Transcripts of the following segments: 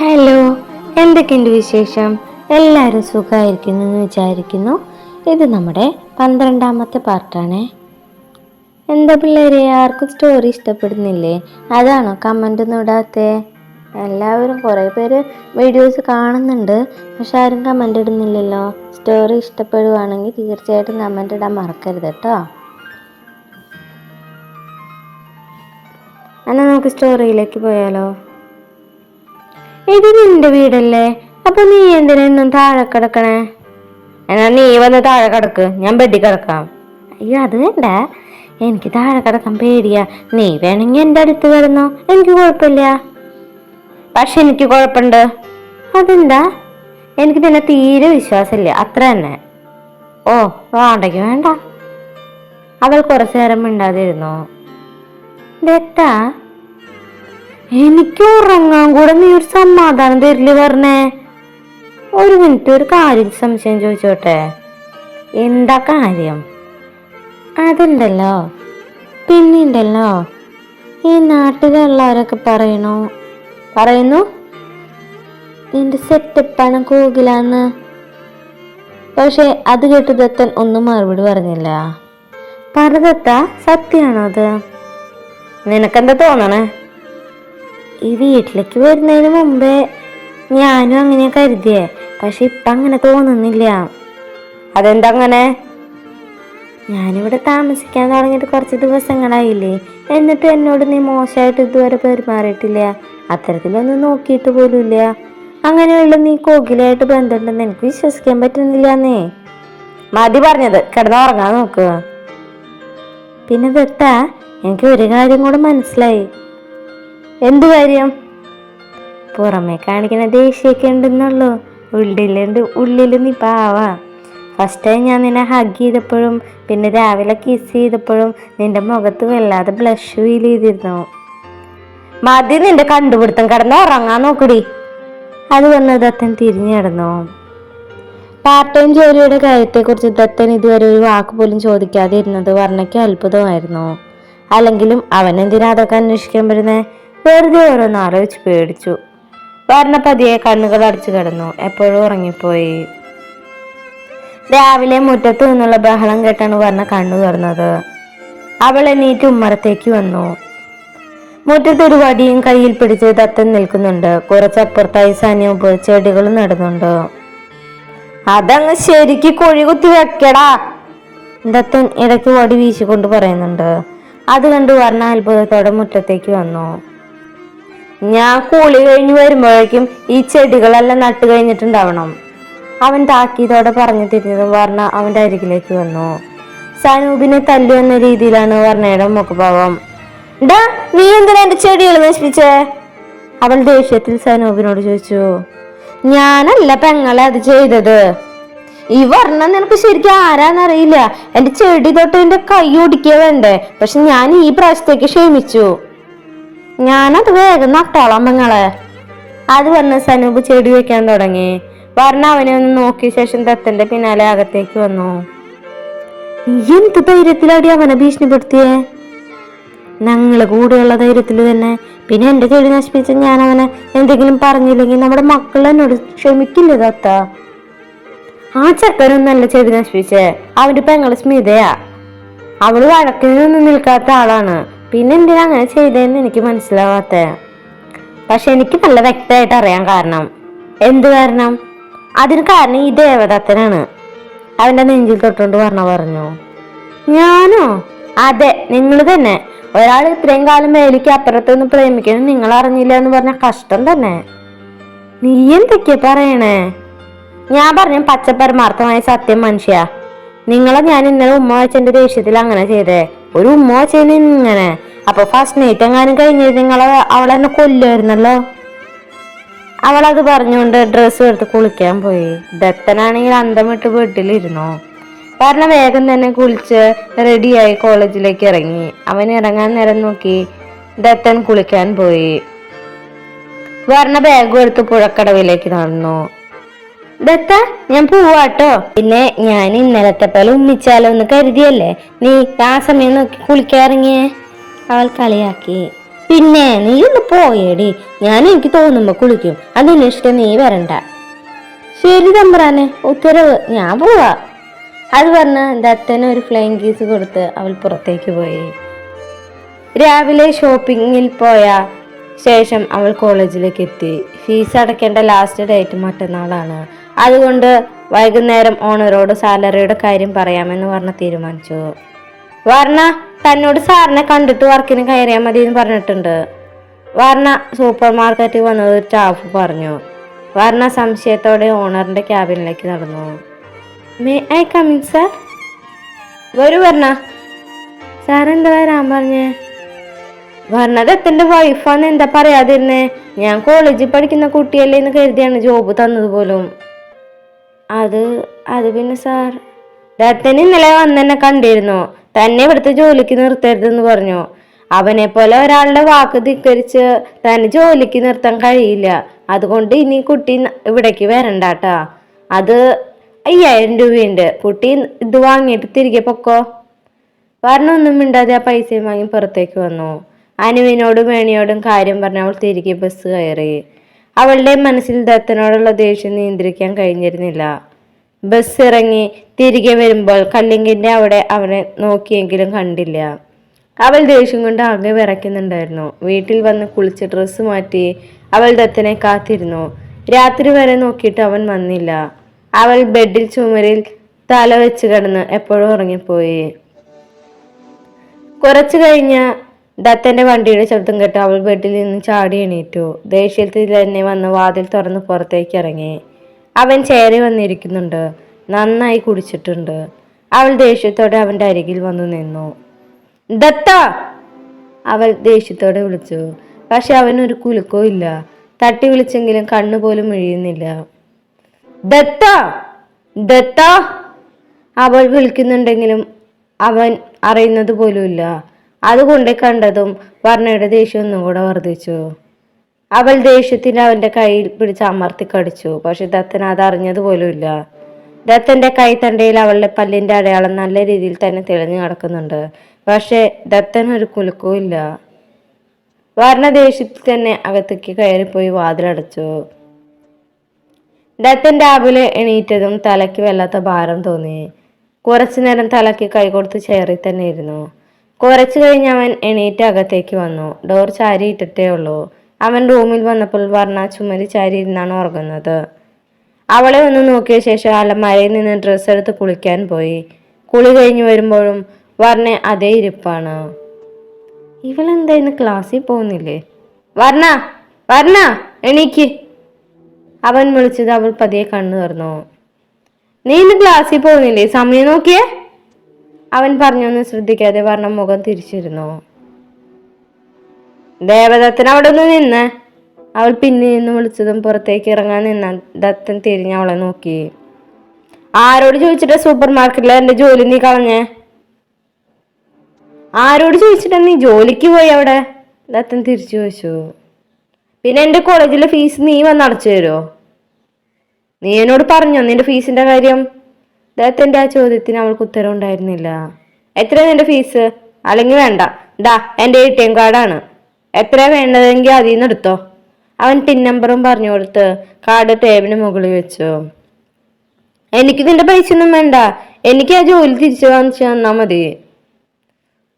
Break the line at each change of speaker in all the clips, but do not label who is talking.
Hello, എന്തൊക്കെയുണ്ട് വിശേഷം? എല്ലാവരും സുഖമായിരിക്കുന്നു എന്ന് വിചാരിക്കുന്നു. ഇത് നമ്മുടെ 12ാമത്തെ പാർട്ടാണേ. എന്താ പിള്ളേരെ, ആർക്കും സ്റ്റോറി ഇഷ്ടപ്പെടുന്നില്ലേ? അതാണോ കമൻ്റ് ഒന്നും ഇടാത്തേ? എല്ലാവരും കുറേ പേര് വീഡിയോസ് കാണുന്നുണ്ട്, പക്ഷെ ആരും കമൻ്റ് ഇടുന്നില്ലല്ലോ. സ്റ്റോറി ഇഷ്ടപ്പെടുവാണെങ്കിൽ തീർച്ചയായിട്ടും കമൻ്റ് ഇടാൻ മറക്കരുത് കേട്ടോ. എന്നാൽ നമുക്ക് സ്റ്റോറിയിലേക്ക് പോയാലോ? ഇത് നിന്റെ വീടല്ലേ, അപ്പൊ നീ എന്തിനും താഴെ കിടക്കണേ? എന്നാ നീ വന്ന് താഴെ കിടക്ക്, ഞാൻ ബെഡിൽ കിടക്കാം. അയ്യോ, അത് വേണ്ട, എനിക്ക് താഴെ കിടക്കാൻ പേടിയാ. നീ വേണമെങ്കിൽ എൻ്റെ അടുത്ത് കിടന്നോ, എനിക്ക് കുഴപ്പമില്ല. പക്ഷെ എനിക്ക് കുഴപ്പമുണ്ട്. അതെന്താ? എനിക്ക് നിന്നെ തീരെ വിശ്വാസമില്ല, അത്ര തന്നെ. ഓ, വേണ്ടെങ്കിൽ വേണ്ട. അവൾ കുറച്ചു നേരം മിണ്ടാതിരുന്നു. ദത്താ, എനിക്ക് ഉറങ്ങാൻ കൂടെ നീ ഒരു സമാധാനം തരില്ല പറഞ്ഞേ. ഒരു മിനിറ്റ്, ഒരു കാര്യം സംശയം ചോദിച്ചോട്ടെ? എന്താ കാര്യം? അതുണ്ടല്ലോ, പിന്നെയുണ്ടല്ലോ, ഈ നാട്ടിലുള്ളവരൊക്കെ പറയുന്നു നിന്റെ സെറ്റപ്പാണ് കോകിലാന്ന്. പക്ഷെ അത് കേട്ട് ദത്തൻ ഒന്നും മറുപടി പറഞ്ഞില്ല. പറ ദത്ത, സത്യാണോ അത്? നിനക്കെന്താ തോന്നണേ? ഈ വീട്ടിലേക്ക് വരുന്നതിന് മുമ്പേ ഞാനും അങ്ങനെ കരുതിയേ, പക്ഷെ ഇപ്പം അങ്ങനെ തോന്നുന്നില്ല. അതെന്താ അങ്ങനെ? ഞാനിവിടെ താമസിക്കാൻ തുടങ്ങിയിട്ട് കുറച്ച് ദിവസങ്ങളായില്ലേ, എന്നിട്ട് എന്നോട് നീ മോശമായിട്ട് ഇതുവരെ പെരുമാറിയിട്ടില്ല, അത്തരത്തിലൊന്നും നോക്കിയിട്ട് പോലുമില്ല. അങ്ങനെയുള്ള നീ കോകിലായിട്ട് ബന്ധമുണ്ടെന്ന് എനിക്ക് വിശ്വസിക്കാൻ പറ്റുന്നില്ലെന്നേ. മതി പറഞ്ഞത്, കിടന്നുറങ്ങാൻ നോക്കുക. പിന്നെ ദത്ത, എനിക്ക് ഒരു കാര്യം കൂടെ മനസ്സിലായി. എന്തു കാര്യം? പുറമെ കാണിക്കുന്ന ദേഷ്യമൊക്കെ ഉണ്ടെന്നുള്ളൂ, ഉള്ളിൽ നീ പാവാ. ഫസ്റ്റ് ടൈം ഞാൻ നിന്നെ ഹഗ് ചെയ്തപ്പോഴും പിന്നെ രാവിലെ കിസ് ചെയ്തപ്പോഴും നിന്റെ മുഖത്ത് വല്ലാതെ ബ്ലഷ് ഫീൽ ചെയ്തിരുന്നു. മതി നിന്റെ കണ്ടുപിടുത്തം, കിടന്ന് ഉറങ്ങാൻ നോക്കടി. അത് വന്ന് ദത്തൻ തിരിഞ്ഞു കിടന്നു. പാർട്ട് ടൈം ജോലിയുടെ കാര്യത്തെക്കുറിച്ച് ദത്തൻ ഇതുവരെ ഒരു വാക്ക് പോലും ചോദിക്കാതെ ഇരുന്നത് വർണ്ണയ്ക്ക് അത്ഭുതമായിരുന്നു. അല്ലെങ്കിലും അവൻ എന്തിനാ അതൊക്കെ അന്വേഷിക്കാൻ വരുന്നേ? വെറുതെ ഓരോന്ന് ആലോചിച്ച് പേടിച്ചു. വർണ്ണ പതിയെ കണ്ണുകൾ അടച്ചു കിടന്നു, എപ്പോഴും ഉറങ്ങിപ്പോയി. രാവിലെ മുറ്റത്തു നിന്നുള്ള ബഹളം കേട്ടാണ് വർണ്ണ കണ്ണു തുറന്നത്. അവൾ എണീറ്റ് ഉമ്മറത്തേക്ക് വന്നു. മുറ്റത്തൊരു വടിയും കയ്യിൽ പിടിച്ച് ദത്തൻ നിൽക്കുന്നുണ്ട്. കുറച്ചപ്പുറത്തായി സനൂപ് ചെടികൾ നടുന്നുണ്ട്. അതങ്ങ് ശരിക്ക് കുഴി കുത്തി വെക്കടാ, ദത്തൻ ഇടയ്ക്ക് വടി വീശിക്കൊണ്ട് പറയുന്നുണ്ട്. അത് കണ്ട് വർണ്ണ അത്ഭുതത്തോടെ മുറ്റത്തേക്ക് വന്നു. ഞാൻ കൂളി കഴിഞ്ഞ് വരുമ്പോഴേക്കും ഈ ചെടികളെല്ലാം നട്ടു കഴിഞ്ഞിട്ടുണ്ടാവണം, അവൻ താക്കീതോടെ പറഞ്ഞു തിരിഞ്ഞതും വർണ്ണ അവന്റെ അരികിലേക്ക് വന്നു. സനൂപിനെ തല്ലു എന്ന രീതിയിലാണ് വർണ്ണയുടെ മുഖഭാവം. ഡാ, നീ എന്തിനാ എന്റെ ചെടികൾ നശിപ്പിച്ചേ? അവൾ ദേഷ്യത്തിൽ സനൂപിനോട് ചോദിച്ചു. ഞാനല്ല പെങ്ങളെ അത് ചെയ്തത്. ഈ വർണ്ണ നിനക്ക് ശരിക്കും ആരാന്നറിയില്ല. എന്റെ ചെടി തൊട്ട് എന്റെ കൈ ഒടിക്കുക വേണ്ടേ, പക്ഷെ ഞാൻ ഈ പ്രാവശ്യത്തേക്ക് ക്ഷമിച്ചു. ഞാനത് വേഗം നട്ടോളാം പെങ്ങളെ. അത് പറഞ്ഞ് സനൂപ് ചെടി വെക്കാൻ തുടങ്ങി. വർണ്ണ അവനെ ഒന്ന് നോക്കിയ ശേഷം ദത്തന്റെ പിന്നാലെ അകത്തേക്ക് വന്നു. എന്ത് ധൈര്യത്തിലാടി അവനെ ഭീഷണിപ്പെടുത്തിയേ? ഞങ്ങള് കൂടെയുള്ള ധൈര്യത്തിൽ തന്നെ. പിന്നെ എന്റെ ചെടി നശിപ്പിച്ച ഞാൻ അവനെ എന്തെങ്കിലും പറഞ്ഞില്ലെങ്കിൽ നമ്മുടെ മക്കൾ എന്നോട് ക്ഷമിക്കില്ല ദത്ത. ആ ചെക്കനൊന്നല്ല ചെടി നശിപ്പിച്ചേ, അവന്റെ പെങ്ങള് സ്മിതയാ. അവള് വഴക്കിനൊന്നും നിൽക്കാത്ത ആളാണ്. പിന്നെ എന്തിനാ അങ്ങനെ ചെയ്തതെന്ന് എനിക്ക് മനസ്സിലാവാത്ത. പക്ഷെ എനിക്ക് നല്ല വ്യക്തമായിട്ട് അറിയാൻ കാരണം. എന്ത് കാരണം? അതിന് കാരണം ഈ ദേവദത്തനാണ്, അവന്റെ നെഞ്ചിൽ തൊട്ടുകൊണ്ട് പറഞ്ഞു. ഞാനോ? അതെ, നിങ്ങൾ തന്നെ. ഒരാൾ ഇത്രയും കാലം വേലിക്ക് അപ്പുറത്തൊന്ന് പ്രേമിക്കണം നിങ്ങൾ അറിഞ്ഞില്ല എന്ന് പറഞ്ഞ കഷ്ടം തന്നെ. നീ എന്തൊക്കെയാ പറയണേ? ഞാൻ പറഞ്ഞ പച്ചപരമാർത്ഥമായ സത്യം മനുഷ്യ. നിങ്ങളെ ഞാൻ ഇന്നലെ ഉമ്മ വെച്ചെന്റെ ദേഷ്യത്തിൽ അങ്ങനെ ചെയ്തേ. ഒരു ഉമ്മ വെച്ചതിന് ഇങ്ങനെ. അപ്പൊ ഫസ്റ്റ് നൈറ്റ് എങ്ങാനും കഴിഞ്ഞത് നിങ്ങളെ അവളെന്നെ കൊല്ലുമായിരുന്നല്ലോ. അവളത് പറഞ്ഞുകൊണ്ട് ഡ്രസ്സ് എടുത്ത് കുളിക്കാൻ പോയി. ദത്തനാണെങ്കിൽ അന്തം വിട്ട് വീട്ടിലിരുന്നു. കാരണം വേഗം തന്നെ കുളിച്ച് റെഡിയായി കോളേജിലേക്ക് ഇറങ്ങി. അവൻ ഇറങ്ങാൻ നേരം നോക്കി ദത്തൻ കുളിക്കാൻ പോയി. വർണ്ണ ബാഗും എടുത്ത് പുഴക്കടവിലേക്ക് നടന്നു. ദത്ത, ഞാൻ പോവാട്ടോ. പിന്നെ ഞാൻ ഇന്നലത്തെ പോലെ ഉമ്മിച്ചാലോ എന്ന് കരുതിയല്ലേ നീ ആ സമയം നോക്കി കുളിക്കാറിങ്ങിയേ? അവൾ കളിയാക്കി. പിന്നെ നീ ഒന്ന് പോയേടി, ഞാൻ എനിക്ക് തോന്നുമ്പോ കുളിക്കും, അതിനിഷ്ടം നീ വരണ്ട. ശരി തമ്പ്രാനെ, ഉത്തരവ്, ഞാൻ പോവാ. അത് പറഞ്ഞ് ദത്തന് ഒരു ഫ്ലൈങ് കീസ് കൊടുത്ത് അവൾ പുറത്തേക്ക് പോയി. രാവിലെ ഷോപ്പിങ്ങിൽ പോയ ശേഷം അവൾ കോളേജിലേക്ക് എത്തി. ഫീസ് അടയ്ക്കേണ്ട ലാസ്റ്റ് ഡേറ്റ് മറ്റന്നാളാണ്. അതുകൊണ്ട് വൈകുന്നേരം ഓണറോട് സാലറിയുടെ കാര്യം പറയാമെന്ന് പറഞ്ഞ് തീരുമാനിച്ചു. വർണ്ണ തന്നോട് സാറിനെ കണ്ടിട്ട് വർക്കിന് കയറിയാൽ മതി എന്ന് പറഞ്ഞിട്ടുണ്ട്. വർണ്ണ സൂപ്പർ മാർക്കറ്റിൽ വന്നത് സ്റ്റാഫ് പറഞ്ഞു. വർണ്ണ സംശയത്തോടെ ഓണറിന്റെ ക്യാബിനിലേക്ക് നടന്നു. May I come in sir? വരൂ വർണ്ണ. സാറെന്താ വരാൻ പറഞ്ഞേ? വർണ്ണ ദത്തന്റെ വൈഫാന്ന് എന്താ പറയാതിരുന്നേ? ഞാൻ കോളേജിൽ പഠിക്കുന്ന കുട്ടിയല്ലേ എന്ന് കരുതിയാണ് ജോബ് തന്നത് പോലും. അത് പിന്നെ സാർ, ദത്തന് ഇന്നലെ വന്നെന്നെ കണ്ടിരുന്നു. തന്നെ ഇവിടുത്തെ ജോലിക്ക് നിർത്തരുതെന്ന് പറഞ്ഞു. അവനെ പോലെ ഒരാളുടെ വാക്ക് ധിക്കരിച്ച് തന്നെ ജോലിക്ക് നിർത്താൻ കഴിയില്ല. അതുകൊണ്ട് ഇനി കുട്ടി ഇവിടേക്ക് വരണ്ടാട്ടാ. അത് 5000 രൂപയുണ്ട്. കുട്ടി ഇത് വാങ്ങിയിട്ട് തിരികെ പൊക്കോ. വർണ്ണൊന്നും മിണ്ടാതെ ആ പൈസയും വാങ്ങി പുറത്തേക്ക് വന്നു. അനുവിനോടും വേണിയോടും കാര്യം പറഞ്ഞ് അവൾ തിരികെ ബസ് കയറി. അവളുടെ മനസ്സിൽ ദത്തനോടുള്ള ദേഷ്യം നിയന്ത്രിക്കാൻ കഴിഞ്ഞിരുന്നില്ല. ബസ് ഇറങ്ങി തിരികെ വരുമ്പോൾ കല്ലിങ്കിന്റെ അവിടെ അവനെ നോക്കിയെങ്കിലും കണ്ടില്ല. അവൾ ദേഷ്യം കൊണ്ട് ആകെ വിറയ്ക്കുന്നുണ്ടായിരുന്നു. വീട്ടിൽ വന്ന് കുളിച്ച് ഡ്രസ്സ് മാറ്റി അവൾ ദത്തനെ കാത്തിരുന്നു. രാത്രി വരെ നോക്കിയിട്ട് അവൻ വന്നില്ല. അവൾ ബെഡിൽ ചുമരിൽ തല വെച്ച് കിടന്ന് എപ്പോഴും ഉറങ്ങിപ്പോയി. കുറച്ചു കഴിഞ്ഞ് ദത്തന്റെ വണ്ടിയുടെ ശബ്ദം കേട്ട് അവൾ ബെഡിൽ നിന്ന് ചാടി എണീറ്റു. ദേഷ്യത്തിൽ തന്നെ വന്ന് വാതിൽ തുറന്ന് പുറത്തേക്ക് ഇറങ്ങി. അവൻ ചേരി വന്നിരിക്കുന്നുണ്ട്. നന്നായി കുടിച്ചിട്ടുണ്ട്. അവൾ ദേഷ്യത്തോടെ അവന്റെ അരികിൽ വന്നു നിന്നു. ദത്ത! അവൾ ദേഷ്യത്തോടെ വിളിച്ചു. പക്ഷെ അവനൊരു കുലുക്കോ ഇല്ല. തട്ടി വിളിച്ചെങ്കിലും കണ്ണുപോലും മിഴിയുന്നില്ല. ദത്ത! ദത്ത! അവൾ വിളിക്കുന്നുണ്ടെങ്കിലും അവൻ അറിയുന്നത് പോലുമില്ല. അതുകൊണ്ട് കണ്ടതും വർണ്ണയുടെ ദേഷ്യം ഒന്നും കൂടെ വർദ്ധിച്ചു. അവൾ ദേഷ്യത്തിൽ അവന്റെ കയ്യിൽ പിടിച്ച് അമർത്തി കടിച്ചു. പക്ഷെ ദത്തൻ അത് അറിഞ്ഞത് പോലുമില്ല. ദത്തന്റെ കൈ തണ്ടയിൽ അവളുടെ പല്ലിന്റെ അടയാളം നല്ല രീതിയിൽ തന്നെ തെളിഞ്ഞു കിടക്കുന്നുണ്ട്. പക്ഷെ ദത്തൻ ഒരു കുലുക്കവും ഇല്ല. വർണ്ണ ദേഷ്യത്തിൽ തന്നെ അകത്തേക്ക് കയറിപ്പോയി വാതിലടച്ചു. ദത്തൻ രാവിലെ എണീറ്റതും തലയ്ക്ക് വല്ലാത്ത ഭാരം തോന്നി. കുറച്ചു നേരം തലയ്ക്ക് കൈകൊടുത്ത് ചെയറിൽ തന്നെ ഇരുന്നു. കുറച്ചു കഴിഞ്ഞ് അവൻ എണീറ്റ് അകത്തേക്ക് വന്നു. ഡോർ ചാരി ഇട്ടിട്ടേ ഉള്ളൂ. അവൻ റൂമിൽ വന്നപ്പോൾ വർണ്ണ ചുമരി ചാരി ഇരുന്നാണ് ഉറങ്ങുന്നത്. അവളെ ഒന്ന് നോക്കിയ ശേഷം അലമാരയിൽ നിന്ന് ഡ്രസ്സ് എടുത്ത് കുളിക്കാൻ പോയി. കുളി കഴിഞ്ഞ് വരുമ്പോഴും വർണ്ണ അതേ ഇരിപ്പാണ്. ഇവളെന്താ ഇന്ന് ക്ലാസ്സിൽ പോകുന്നില്ലേ? വർണ്ണ, വർണ്ണ, എണീക്ക്! അവൻ വിളിച്ചത് അവൾ പതിയെ കണ്ണു തുറന്നു. നീ ഇന്ന് ക്ലാസ്സിൽ പോകുന്നില്ലേ? സമയം നോക്കിയേ! അവൻ പറഞ്ഞൊന്നും ശ്രദ്ധിക്കാതെ വർണ്ണ മുഖം തിരിച്ചിരുന്നു. ദേവദത്തൻ അവിടെ ഒന്ന് നിന്ന്! അവൾ പിന്നിൽ നിന്ന് വിളിച്ചതും പുറത്തേക്ക് ഇറങ്ങാൻ നിന്ന ദത്തൻ തിരിഞ്ഞ് അവളെ നോക്കി. ആരോട് ചോദിച്ചിട്ടാ സൂപ്പർ മാർക്കറ്റിലെ എന്റെ ജോലി നീ കളഞ്ഞേ? ആരോട് ചോദിച്ചിട്ടാ നീ ജോലിക്ക് പോയി അവിടെ? ദത്തൻ തിരിച്ചു ചോദിച്ചു. പിന്നെ എന്റെ കോളേജിലെ ഫീസ് നീ വന്ന് അടച്ചു തരുമോ? നീ എന്നോട് പറഞ്ഞോ നിന്റെ ഫീസിന്റെ കാര്യം? ദത്തന്റെ ആ ചോദ്യത്തിന് അവൾക്ക് ഉത്തരം ഉണ്ടായിരുന്നില്ല. എത്ര നിന്റെ ഫീസ്? അല്ലെങ്കിൽ വേണ്ട, ദാ എന്റെ ATM കാർഡാണ്. എത്ര വേണ്ടതെങ്കിൽ അതിൽ നിന്ന് എടുത്തോ. അവൻ പിൻ നമ്പറും പറഞ്ഞു കൊടുത്ത് കാർഡ് ടേബിളിന് മുകളിൽ വെച്ചു. എനിക്ക് നിന്റെ പൈസ ഒന്നും വേണ്ട, എനിക്ക് ആ ജോലി തിരിച്ചു വാങ്ങിച്ചു തന്നാ മതി.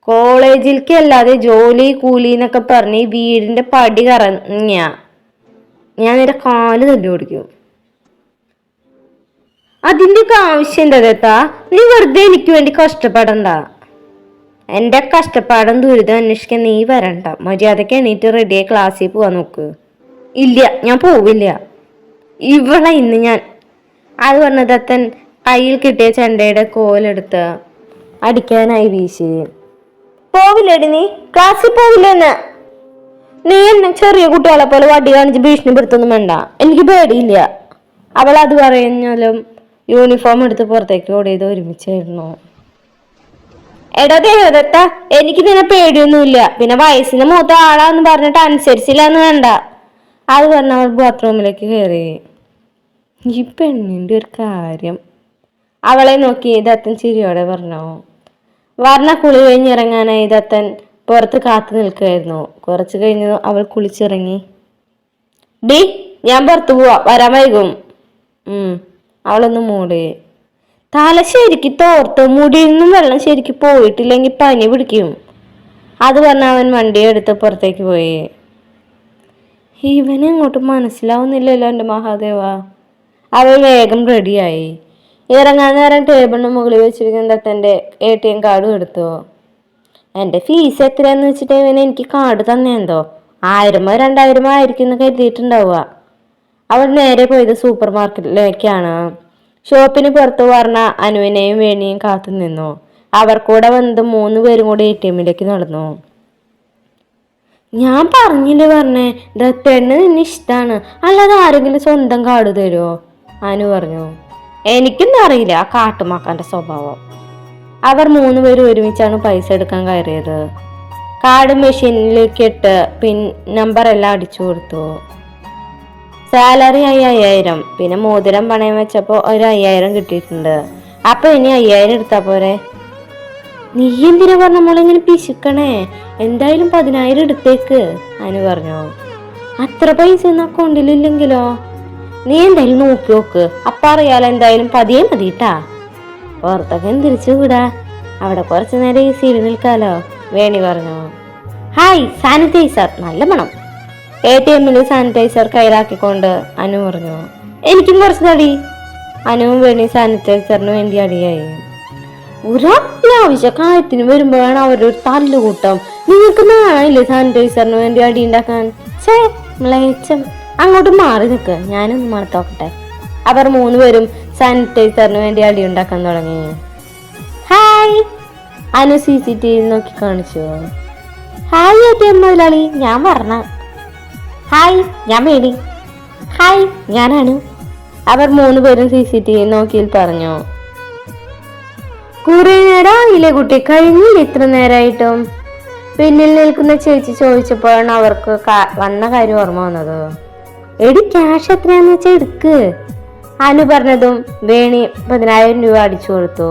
കോളേജിലേക്ക് അല്ലാതെ ജോലി കൂലി എന്നൊക്കെ പറഞ്ഞ് വീടിന്റെ പടി കറങ്ങിയ ഞാൻ നിന്റെ കാല് തല്ലി ഓടിക്കും. അതിന്റെ ഒക്കെ ആവശ്യം എന്താ ദത്താ? നീ വെറുതെ എനിക്ക് വേണ്ടി കഷ്ടപ്പെടണ്ട. എന്റെ കഷ്ടപ്പാടും ദുരിതം അന്വേഷിക്കാൻ നീ വരണ്ട. മര്യാദക്ക് എണീറ്റ് റെഡിയായി ക്ലാസ്സിൽ പോവാൻ നോക്ക്. ഇല്ല, ഞാൻ പോവില്ല. ഇവളെ ഇന്ന് ഞാൻ... അത് പറഞ്ഞ ദത്തൻ കയ്യിൽ കിട്ടിയ ചെണ്ടയുടെ കോലെടുത്ത് അടിക്കാനായി വീശി. പോവില്ലേടി നീ? ക്ലാസ്സിൽ പോവില്ലെന്ന്? നീ എന്നെ ചെറിയ കുട്ടികളെ പോലെ വടി കാണിച്ച് ഭീഷണിപ്പെടുത്തൊന്നും വേണ്ട. എനിക്ക് പേടിയില്ല. അവൾ അത് പറഞ്ഞാലും യൂണിഫോം എടുത്ത് പുറത്തേക്ക് ഓടിയത് ഒരുമിച്ചായിരുന്നു. എടാ ദേവദത്ത, എനിക്ക് നിന്നെ പേടിയൊന്നുമില്ല. പിന്നെ വയസ്സിന് മൂത്ത ആളാന്ന് പറഞ്ഞിട്ട് അനുസരിച്ചില്ലാന്ന് വേണ്ട. അത് പറഞ്ഞ അവൾ ബാത്റൂമിലേക്ക് കയറി. ഈ പെണ്ണിന്റെ ഒരു കാര്യം. അവളെ നോക്കി ദത്തൻ ചിരിയോടെ പറഞ്ഞു. വർണ്ണ കുളി കഴിഞ്ഞിറങ്ങാനായി ദത്തൻ പുറത്ത് കാത്തു നിൽക്കുകയായിരുന്നു. കുറച്ചു കഴിഞ്ഞു അവൾ കുളിച്ചിറങ്ങി. ഡി, ഞാൻ പുറത്തു പോവാ, വരാൻ വൈകും. അവളൊന്ന് മൂടി. തല ശരിക്ക് തോർത്ത്, മുടിയിൽ നിന്നും വെള്ളം ശരിക്ക് പോയിട്ടില്ലെങ്കിൽ പനി പിടിക്കും. അത് പറഞ്ഞ അവൻ വണ്ടിയെടുത്ത് പുറത്തേക്ക് പോയി. ഇവനെങ്ങോട്ടും മനസ്സിലാവുന്നില്ലല്ലോ എൻ്റെ മഹാദേവ. അവൾ വേഗം റെഡിയായി. ഇറങ്ങാൻ നേരം ടേബിളിന് മുകളിൽ വെച്ചിരിക്കുന്ന ദത്തൻ്റെ ATM കാർഡും എടുത്തു. എൻ്റെ ഫീസ് എത്രയാന്ന് വെച്ചിട്ട് ഇവന് എനിക്ക് കാർഡ് തന്നെന്തോ 1000 2000 ആയിരിക്കും എന്ന് കരുതിയിട്ടുണ്ടാവുക. അവൾ നേരെ പോയത് സൂപ്പർ മാർക്കറ്റിലേക്കാണ്. ഷോപ്പിന് പുറത്ത് പറഞ്ഞ അനുവിനെയും വേണിയും കാത്തു നിന്നു. അവർ കൂടെ വന്നത് 3 പേരും കൂടി ATMയിലേക്ക് നടന്നു. ഞാൻ പറഞ്ഞേ ദത്തേണ്ണ നിന്നെ ഇഷ്ടാണ്, അല്ലാതെ ആരെങ്കിലും സ്വന്തം കാർഡ് തരുമോ? അനു പറഞ്ഞു. എനിക്കൊന്നും അറിയില്ല ആ കാട്ടുമാക്കാന്റെ സ്വഭാവം. അവർ 3 പേരും ഒരുമിച്ചാണ് പൈസ എടുക്കാൻ കയറിയത്. കാർഡ് മെഷീനിലേക്ക് ഇട്ട് പിൻ നമ്പർ എല്ലാം അടിച്ചു കൊടുത്തു. സാലറി 5000, പിന്നെ മോതിരം പണയം വെച്ചപ്പോ ഒരു 5000 കിട്ടിയിട്ടുണ്ട്. അപ്പൊ ഇനി 5000 എടുത്താ പോരെ? നീ എന്തിനാ പറഞ്ഞ മോളിങ്ങനെ പിശുക്കണേ? എന്തായാലും 10000 എടുത്തേക്ക്, അനു പറഞ്ഞു. അത്ര പൈസ ഒന്നും അക്കൗണ്ടിലില്ലെങ്കിലോ? നീ എന്തായാലും നോക്കി നോക്ക്, അപ്പ അറിയാലോ. എന്തായാലും പതിയെ മതിട്ടാ. പുറത്തൊക്കെ തിരിച്ചു വിടാ, അവിടെ കുറച്ചു നേരം ഈസിയിൽ നിൽക്കാലോ, വേണി പറഞ്ഞു. ഹായ്, സാനിറ്റൈസർ, നല്ല മണം. ATMയിൽ സാനിറ്റൈസർ കയ്യിലാക്കിക്കൊണ്ട് അനു പറഞ്ഞു. എനിക്കും കുറച്ച് തടി. അനുവും വേണി സാനിറ്റൈസറിന് വേണ്ടി അടിയായി. ഒരു അത്യാവശ്യ കാര്യത്തിന് വരുമ്പോഴാണ് അവരൊരു തല്ലുകൂട്ടം. നിങ്ങൾക്ക് നാണില്ലേ സാനിറ്റൈസറിന് വേണ്ടി അടി ഉണ്ടാക്കാൻ? മ്ലേച്ഛം. അങ്ങോട്ട് മാറി നിൽക്ക്, ഞാനൊന്ന് മണത്തോക്കട്ടെ. അവർ 3 പേരും സാനിറ്റൈസറിന് വേണ്ടി അടി ഉണ്ടാക്കാൻ തുടങ്ങി. ഹായ്, അനു CCTV നോക്കി കാണിച്ചു. ഹായ് ATM മുതലാളി, ഞാൻ പറഞ്ഞ. ഹായ്, ഞാൻ വേണി. ഹായ്, ഞാനാണ്. അവർ 3 പേരും CCTV നോക്കിയിൽ പറഞ്ഞു. കുറെ നേരം ആയില്ലേ കുട്ടി, കഴിഞ്ഞില്ല ഇത്ര നേരമായിട്ടും? പിന്നിൽ നിൽക്കുന്ന ചേച്ചി ചോദിച്ചപ്പോഴാണ് അവർക്ക് വന്ന കാര്യം ഓർമ്മ വന്നത്. എടി, ക്യാഷ് എത്രയാന്ന് വെച്ചാൽ എടുക്ക്, അനു പറഞ്ഞതും വേണി 10000 രൂപ അടിച്ചു കൊടുത്തു.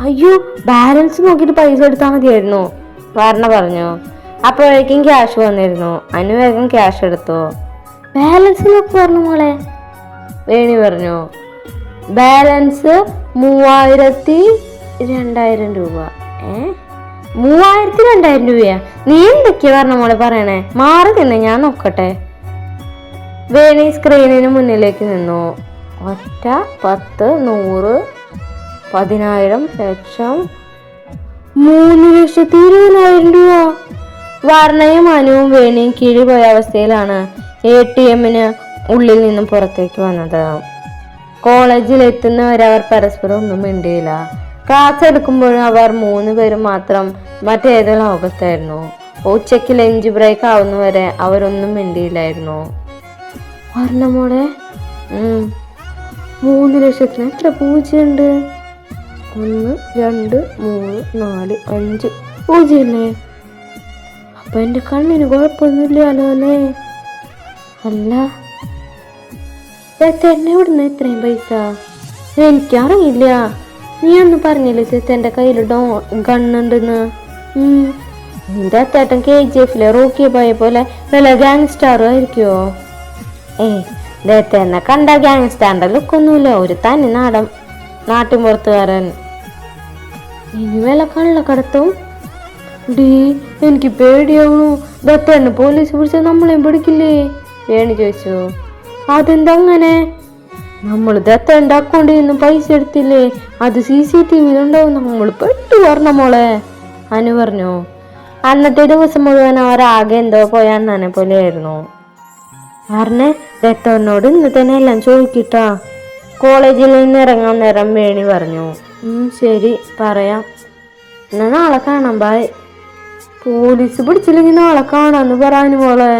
അയ്യോ, ബാലൻസ് നോക്കിയിട്ട് പൈസ എടുത്താൽ മതിയായിരുന്നു, വർണ്ണ പറഞ്ഞു. അപ്പോഴേക്കും ക്യാഷ് വന്നിരുന്നു. അനു വേഗം ക്യാഷ് എടുത്തു. ബാലൻസ് നോക്കി പറഞ്ഞു മോളെ, വേണി പറഞ്ഞു. ബാലൻസ് 2000 രൂപ. 2000 രൂപയാ? നീ എന്തൊക്കെയാ പറഞ്ഞ മോളെ പറയണേ? മാറി തന്നെ, ഞാൻ നോക്കട്ടെ. വേണി സ്ക്രീനിന് മുന്നിലേക്ക് നിന്നു. 1 10 100 10000 ലക്ഷം 3,20,000 രൂപ. വർണ്ണയും അനുവും വേണിയും കീഴി പോയ അവസ്ഥയിലാണ് ATMന് ഉള്ളിൽ നിന്നും പുറത്തേക്ക് വന്നത്. കോളേജിൽ എത്തുന്നവരെ അവർ പരസ്പരം ഒന്നും മിണ്ടിയില്ല. ക്ലാസ് എടുക്കുമ്പോഴും അവർ 3 പേരും മാത്രം മറ്റേതോ ലോകത്തായിരുന്നു. ഉച്ചയ്ക്ക് ലഞ്ച് ബ്രേക്ക് ആവുന്നവരെ അവരൊന്നും മിണ്ടിയില്ലായിരുന്നു. വർണ്ണമോളെ, 3 ലക്ഷത്തിന് എത്ര പൂജ്യമുണ്ട്? 1 2 3 4 5 പൂജ്യല്ലേ? അപ്പൊ എന്റെ കണ്ണിന് കുഴപ്പമൊന്നുമില്ലല്ലോ അല്ലേ? അല്ല, ചേട്ടനെ ഇവിടുന്ന് ഇത്രയും പൈസ? എനിക്കറിയില്ല. നീ ഒന്ന് പറഞ്ഞില്ലേ ചേട്ടൻ്റെ കയ്യിൽ ഗണ്ണുണ്ടെന്ന്? നിന്റെ അത്തേട്ടൻ KGFലെ റോക്കി പോയ പോലെ വല്ല ഗാങ്സ്റ്റാറും ആയിരിക്കുവോ? ദേത്തേനെ കണ്ട ഗാങ്സ്റ്റാറിന്റെ ലുക്കൊന്നുമില്ല, ഒരു തനി നാട്ടിൻപുറത്തുകാരൻ. ഇനി വല്ല കള്ളക്കടത്തും? ഡീ, എനിക്ക് പേടിയാവണു. ദത്തേനെ പോലീസ് പിടിച്ച നമ്മളെയും പിടിക്കില്ലേ? വേണി ചോദിച്ചു. അതെന്താ അങ്ങനെ? നമ്മൾ ദത്തേന്റെ അക്കൗണ്ടിൽ നിന്നും പൈസ എടുത്തില്ലേ, അത് CCTVയിലുണ്ടാവും, നമ്മൾ പെട്ടു പറഞ്ഞ മോളെ, അനു പറഞ്ഞു. അന്നത്തെ ദിവസം മുഴുവൻ അവർ ആകെ എന്തോ പോയാന്നെ പോലെയായിരുന്നു. പറഞ്ഞേ, ദത്തോനോട് ഇന്ന് തന്നെ എല്ലാം ചോദിക്കിട്ടാ. കോളേജിൽ നിന്ന് ഇറങ്ങാൻ നേരം വേണി പറഞ്ഞു. ശരി, പറയാം. എന്നാ നാളെ കാണാം, ബായ്. പോലീസ് പിടിച്ചില്ലെങ്കിൽ നാളെ കാണാന്ന് പറയാനു മോളെ.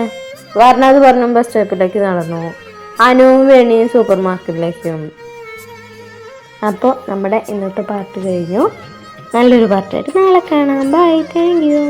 പറഞ്ഞത് പറഞ്ഞു ബസ് സ്റ്റോപ്പിലേക്ക് നടന്നു. അനുവും വേണിയും സൂപ്പർ മാർക്കറ്റിലേക്കും. അപ്പോൾ നമ്മുടെ ഇന്നത്തെ പാർട്ട് കഴിഞ്ഞു. നല്ലൊരു പാർട്ടായിട്ട് നാളെ കാണാം. Bye, thank U.